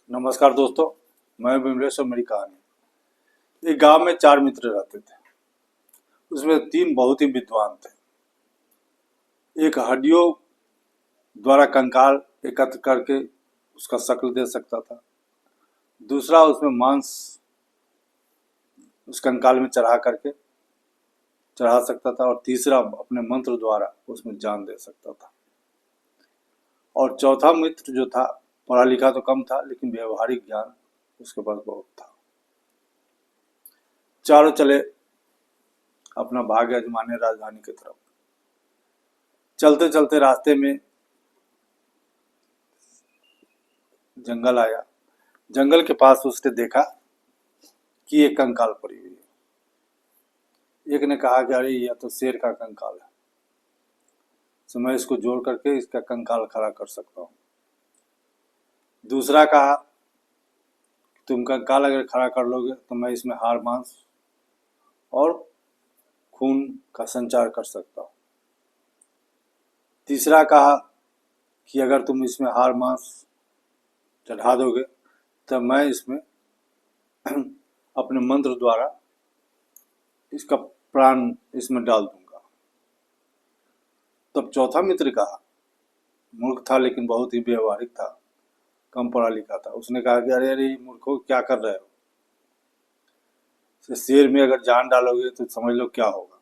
नमस्कार दोस्तों, मैं विमलेश और मेरी कहानी। एक गांव में 4 मित्र रहते थे। उसमें 3 बहुत ही विद्वान थे। एक हड्डियों द्वारा कंकाल एकत्र करके उसका शक्ल दे सकता था। दूसरा उसमें मांस उस कंकाल में चढ़ा सकता था। और तीसरा अपने मंत्र द्वारा उसमें जान दे सकता था। और चौथा मित्र जो था, पढ़ा लिखा तो कम था, लेकिन व्यवहारिक ज्ञान उसके पास बहुत था। चारों चले अपना भाग्य आजमाने राजधानी की तरफ। चलते चलते रास्ते में जंगल आया। जंगल के पास उसने देखा कि एक कंकाल पड़ी हुई है। एक ने कहा कि अरे यह तो शेर का कंकाल है, तो मैं इसको जोड़ करके इसका कंकाल खड़ा कर सकता हूँ। दूसरा कहा तुम कंकाल अगर खड़ा कर लोगे तो मैं इसमें हाड़ मांस और खून का संचार कर सकता हूँ। तीसरा कहा कि अगर तुम इसमें हाड़ मांस चढ़ा दोगे तो मैं इसमें अपने मंत्र द्वारा इसका प्राण इसमें डाल दूंगा। तब चौथा मित्र कहा, मूर्ख था लेकिन बहुत ही व्यवहारिक था, कम पढ़ा लिखा था। उसने कहा कि अरे अरे मूर्खों, क्या कर रहे हो? शेर में अगर जान डालोगे तो समझ लो क्या होगा।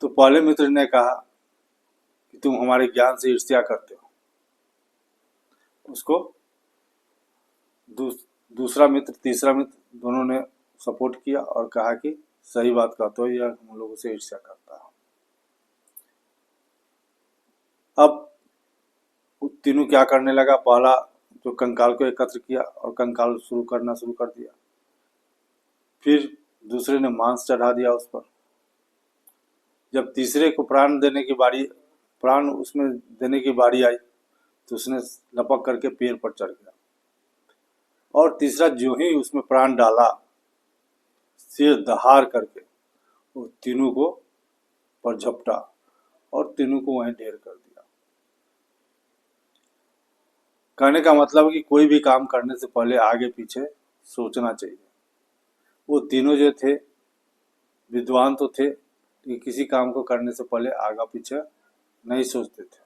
तो पहले मित्र ने कहा कि तुम हमारे ज्ञान से ईर्ष्या करते हो। उसको दूसरा मित्र, तीसरा मित्र दोनों ने सपोर्ट किया और कहा कि सही बात कहते हो, यह हम लोगों से ईर्ष्या करता है। अब तीनों क्या करने लगा, पहला जो कंकाल को एकत्र किया और कंकाल शुरू कर दिया। फिर दूसरे ने मांस चढ़ा दिया उस पर। जब तीसरे को प्राण उसमें देने की बारी आई तो उसने लपक करके पेड़ पर चढ़ गया। और तीसरा जो ही उसमें प्राण डाला, सिर दहाड़ करके वो तीनों को पर झपटा और तीनों को वहीं ढेर कर दिया। कहने का मतलब है कि कोई भी काम करने से पहले आगे पीछे सोचना चाहिए। वो तीनों जो थे विद्वान तो थे, लेकिन किसी काम को करने से पहले आगा पीछे नहीं सोचते थे।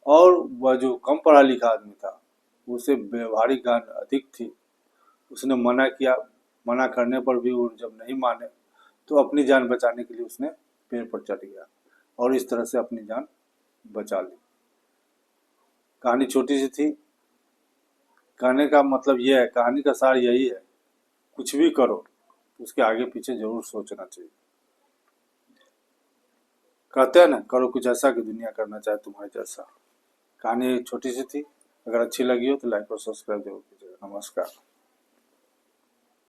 और वह जो कम पढ़ा लिखा आदमी था, उसे व्यवहारिक ज्ञान अधिक थी। उसने मना किया, मना करने पर भी वो जब नहीं माने तो अपनी जान बचाने के लिए उसने पेड़ पर चढ़ गया और इस तरह से अपनी जान बचा ली। कहानी छोटी सी थी। कहने का मतलब यह है, कहानी का सार यही है, कुछ भी करो उसके आगे पीछे जरूर सोचना चाहिए। कहते हैं ना, करो कुछ ऐसा कि दुनिया करना चाहे तुम्हारे जैसा। कहानी छोटी सी थी। अगर अच्छी लगी हो तो लाइक और सब्सक्राइब जरूर कीजिएगा। नमस्कार।